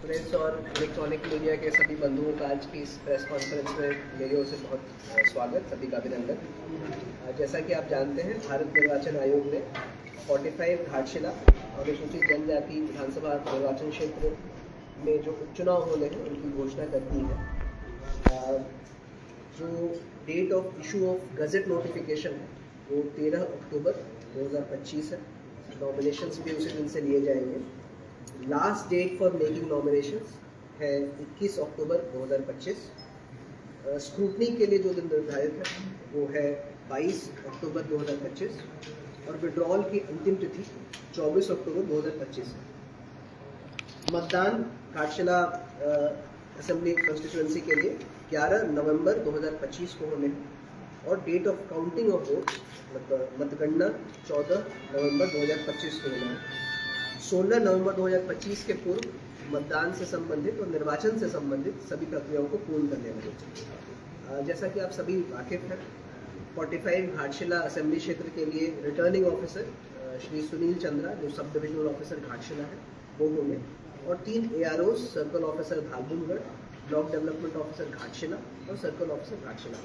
Press और electronic media के सभी बंधुओं का आज की इस प्रेस कॉन्फ्रेंस में मेरी ओर से बहुत स्वागत, सभी का अभिनंदन। जैसा कि आप जानते हैं, भारत निर्वाचन आयोग ने 45 घाटशिला अनुसूचित जनजाति विधानसभा निर्वाचन क्षेत्र में जो उपचुनाव होने हैं उनकी घोषणा कर दी है। जो date of issue of gazette notification है वो 13 अक्टूबर 2025 है। नॉमिनेशंस भी उसी दिन से लिए जाएंगे। Last date for making nominations है 21 अक्टूबर 2025। स्क्रूटनी के लिए जो दिन निर्धारित है वो है 22 अक्टूबर 2025 और विड्रॉल की अंतिम तिथि 24 अक्टूबर 2025 है। मतदान घाटशिला असेंबली कंस्टिट्यूएंसी के लिए 11 नवंबर 2025 को होने हैं और date of counting of votes मतगणना 14 नवंबर 2025 को होना है। 16 नवंबर 2025 के पूर्व मतदान से संबंधित और निर्वाचन से संबंधित सभी प्रक्रियाओं को पूर्ण करने वाले। जैसा कि आप सभी वाकिफ हैं, 45 घाटशिला असेंबली क्षेत्र के लिए रिटर्निंग ऑफिसर श्री सुनील चंद्रा, जो सब डिविजनल ऑफिसर घाटशिला है, वो होंगे और 3 ARO circle officer Bhalbumgarh, block development officer Ghatshila और सर्कल ऑफिसर घाटशिला।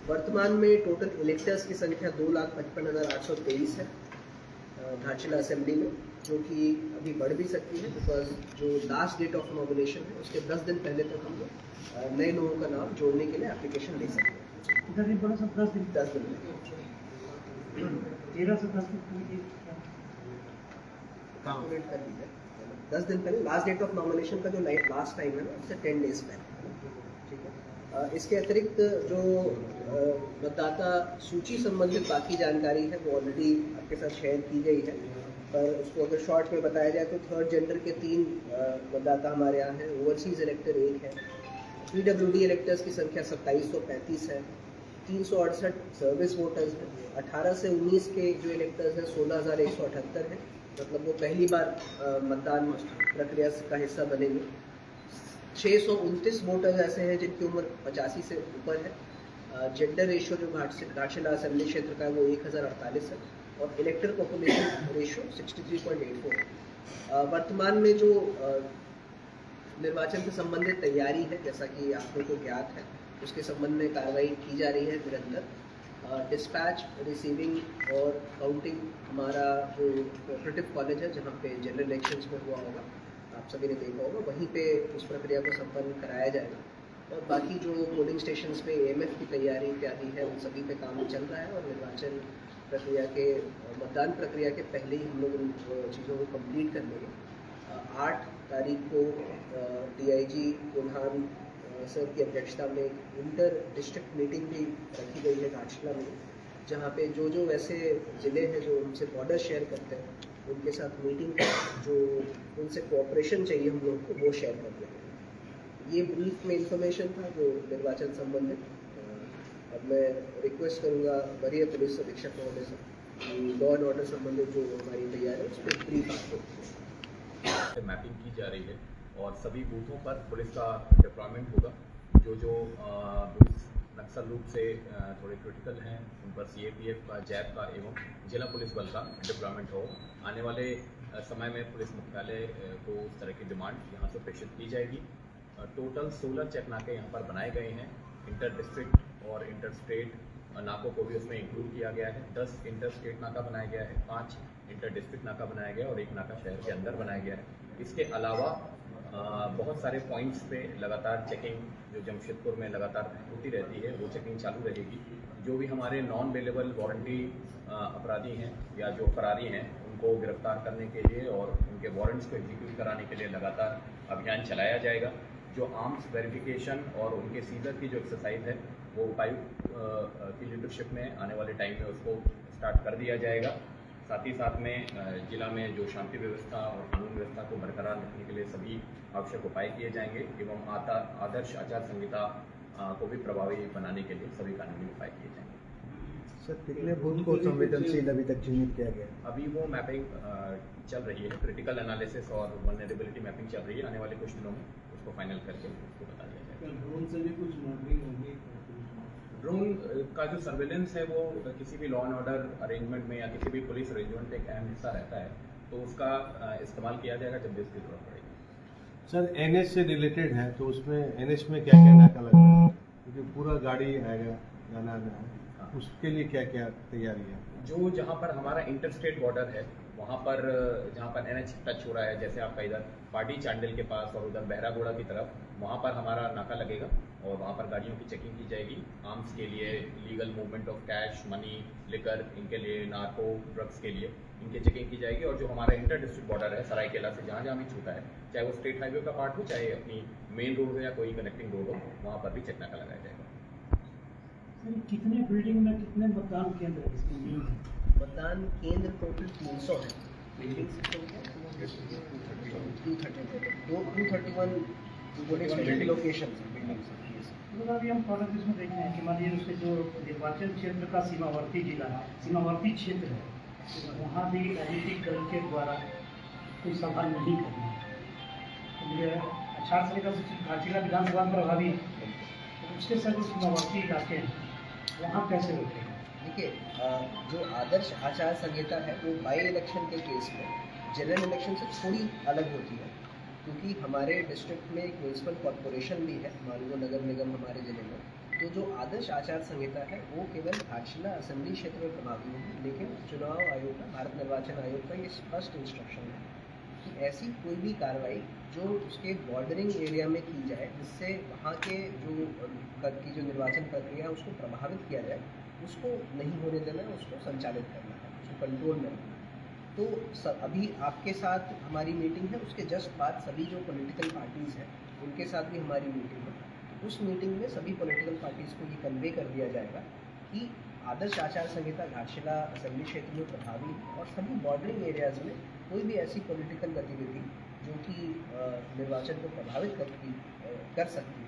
वर्तमान में टोटल इलेक्टर्स की संख्या 2,55,823 है घाटशिला असेंबली में, जो कि अभी बढ़ भी सकती है बिकॉज जो लास्ट डेट ऑफ नॉमिनेशन है उसके 10 दिन पहले तक हम लोग नए लोगों का नाम जोड़ने के लिए एप्लीकेशन दे सकते हैं। 10 दिन 10 दिन 13 से 10 10 दिन पहले लास्ट डेट ऑफ नॉमिनेशन का जो लास्ट टाइम है ना, उससे 10 डेज पहले, ठीक है। इसके अतिरिक्त जो मतदाता सूची संबंधित बाकी जानकारी है वो ऑलरेडी आपके साथ शेयर की गई है, पर उसको अगर शॉर्ट में बताया जाए तो थर्ड जेंडर के 3 मतदाता हमारे यहाँ हैं, ओवरसीज इलेक्टर 1 है, PWD इलेक्टर्स की संख्या 2735 है, 368 सर्विस वोटर्स हैं, 18 से 19 के जो इलेक्टर्स हैं 16,178 हैं, मतलब वो पहली बार मतदान प्रक्रिया का हिस्सा बनेंगे। 629 वोटर्स ऐसे हैं जिनकी उम्र 85 से ऊपर है। जेंडर रेशियो जो घाटशिला असेंबली क्षेत्र का है वो 1048 है और इलेक्टर पॉपुलेशन रेशियो 63.84 है। वर्तमान में जो निर्वाचन से संबंधित तैयारी है, जैसा कि आप लोगों को ज्ञात है, उसके संबंध में कार्रवाई की जा रही है निरंतर। डिस्पैच, रिसीविंग और काउंटिंग हमारा जो कोऑपरेटिव कॉलेज है जहाँ पे जनरल इलेक्शंस में हुआ होगा, आप सभी ने देखा होगा, वहीं पे उस प्रक्रिया को संपन्न कराया जाएगा। और बाकी जो पोलिंग स्टेशंस पे AMF की तैयारी इत्यादि है उन सभी पे काम चल रहा है और निर्वाचन प्रक्रिया के मतदान प्रक्रिया के पहले ही हम लोग उन चीज़ों को कंप्लीट कर लेंगे। 8 तारीख को DIG उन्हान सर की अध्यक्षता में इंटर डिस्ट्रिक्ट मीटिंग भी रखी गई है घाटशिला में, जहाँ पे जो ऐसे ज़िले हैं जो उनसे बॉर्डर शेयर करते हैं उनके साथ मीटिंग कर जो उनसे कोऑपरेशन चाहिए हम लोग को वो शेयर कर देंगे। ये ब्रीफ में इंफॉर्मेशन था जो निर्वाचन संबंधित। अब मैं रिक्वेस्ट करूँगा वरीय पुलिस अधीक्षक महोदय से कि लॉ एंड ऑर्डर संबंधित जो हमारी तैयारी है उस पर ब्रीफ आपको मैपिंग की जा रही है और सभी बूथों पर पुलिस का डिप्लॉयमेंट होगा। जो बूथ नक्सल रूप से थोड़े क्रिटिकल हैं उन पर CAPF का, जैप का एवं जिला पुलिस बल का डिप्लॉयमेंट हो। आने वाले समय में पुलिस मुख्यालय को उस तरह की डिमांड यहाँ से प्रेषित की जाएगी। टोटल 16 चेक नाके यहाँ पर बनाए गए हैं। इंटर डिस्ट्रिक्ट और इंटर स्टेट नाकों को भी उसमें इंक्लूड किया गया है। 10 इंटर स्टेट नाका बनाया गया है, 5 इंटर डिस्ट्रिक्ट नाका बनाया गया और 1 नाका शहर के अंदर बनाया गया है। इसके अलावा बहुत सारे पॉइंट्स पे लगातार चेकिंग जो जमशेदपुर में लगातार होती रहती है वो चेकिंग चालू रहेगी। जो भी हमारे नॉन बेलेबल वारंटी अपराधी हैं या जो फरारी हैं उनको गिरफ्तार करने के लिए और उनके वारंट्स को एग्जीक्यूट कराने के लिए लगातार अभियान चलाया जाएगा। जो आर्म्स वेरिफिकेशन और उनके सीजर की जो एक्सरसाइज है वो उपायुक्त की लीडरशिप में आने वाले टाइम में उसको स्टार्ट कर दिया जाएगा। साथ ही साथ में जिला में जो शांति व्यवस्था और कानून व्यवस्था को बरकरार रखने के लिए सभी आवश्यक उपाय किए जाएंगे एवं आदर्श आचार संहिता को भी प्रभावी बनाने के लिए सभी कानूनी उपाय किए जाएंगे। सर, कितने बूथ को संवेदनशील अभी तक चिन्हित किया गया? अभी वो मैपिंग चल रही है, क्रिटिकल एनालिसिस और वल्नरेबिलिटी मैपिंग चल रही है। आने वाले कुछ दिनों में उसको फाइनल करके उसको बता दिया जाएगा। ड्रोन से भी कुछ मॉनिटरिंग होगी? ड्रोन का जो सर्वेलेंस है वो किसी भी लॉ एंड ऑर्डर अरेंजमेंट में या किसी भी पुलिस अरेंजमेंट में एक अहम हिस्सा रहता है, तो उसका इस्तेमाल किया जाएगा जब भी उसकी जरूरत पड़ेगी। सर एनएच से रिलेटेड है तो उसमें एनएच में क्या क्या नाका लग रहा है, क्योंकि पूरा गाड़ी आएगा जाना आना है, उसके लिए क्या क्या तैयारी है? जो जहाँ पर हमारा इंटर स्टेट बॉर्डर है वहाँ पर जहाँ पर एनएच टच हो रहा है, जैसे आपका इधर पाटी चांडिल के पास और उधर बहरागोड़ा की तरफ, वहाँ पर हमारा नाका लगेगा और वहाँ पर गाड़ियों की चेकिंग की जाएगी। आर्म्स के लिए, legal movement of cash, money, liquor, इनके लिए, नार्को ड्रग्स के लिए इनकी चेकिंग की जाएगी। और जो हमारा इंटर डिस्ट्रिक्ट बॉर्डर है सरायकेला से जहाँ जहाँ भी छूटा है, चाहे वो स्टेट हाईवे का पार्ट हो, चाहे अपनी मेन रोड हो या कोई कनेक्टिंग रोड हो, वहाँ पर भी चेक नाका लगाया जाएगा। सर कितने बिल्डिंग में कितने मतदान केंद्र है इसमें? मतदान केंद्र टोटल 300 है। बिल्डिंग सिस्टम 231 लोकेशन मतलब अभी हम फॉरन इसमें देख रहे हैं कि मान लीजिए उसके जो निर्वाचन क्षेत्र का सीमावर्ती जिला है, सीमावर्ती क्षेत्र है, वहाँ भी राजनीतिक दल के द्वारा कोई सभा नहीं करना है। तो मुझे आचार संहिता घाटशिला विधानसभा में प्रभावी है, तो उसके साथ जो सीमावर्ती इलाके हैं वहाँ कैसे रोकेंगे? देखिए, जो आदर्श आचार संहिता है वो बाई इलेक्शन के केस में जनरल इलेक्शन से थोड़ी अलग होती है, क्योंकि हमारे डिस्ट्रिक्ट में एक म्यूनसिपल कॉरपोरेशन भी है, मान लो नगर निगम हमारे ज़िले में। तो जो आदर्श आचार संहिता है वो केवल घाटशिला असेंबली क्षेत्र में प्रभावी है, लेकिन चुनाव आयोग का, भारत निर्वाचन आयोग का ये स्पष्ट इंस्ट्रक्शन है कि ऐसी कोई भी कार्रवाई जो उसके बॉर्डरिंग एरिया में की जाए, जिससे वहाँ के जो निर्वाचन प्रक्रिया है उसको प्रभावित किया जाए, उसको नहीं होने देना है, उसको संचालित करना है, उसको कंट्रोल में रखना है। तो अभी आपके साथ हमारी मीटिंग है, उसके जस्ट बाद सभी जो पॉलिटिकल पार्टीज़ हैं उनके साथ भी हमारी मीटिंग है। तो उस मीटिंग में सभी पॉलिटिकल पार्टीज़ को ये कन्वे कर दिया जाएगा कि आदर्श आचार संहिता घाटशिला असेंबली क्षेत्र में प्रभावी है और सभी बॉर्डरिंग एरियाज़ में कोई भी ऐसी पॉलिटिकल गतिविधि जो कि निर्वाचन को प्रभावित कर सकती है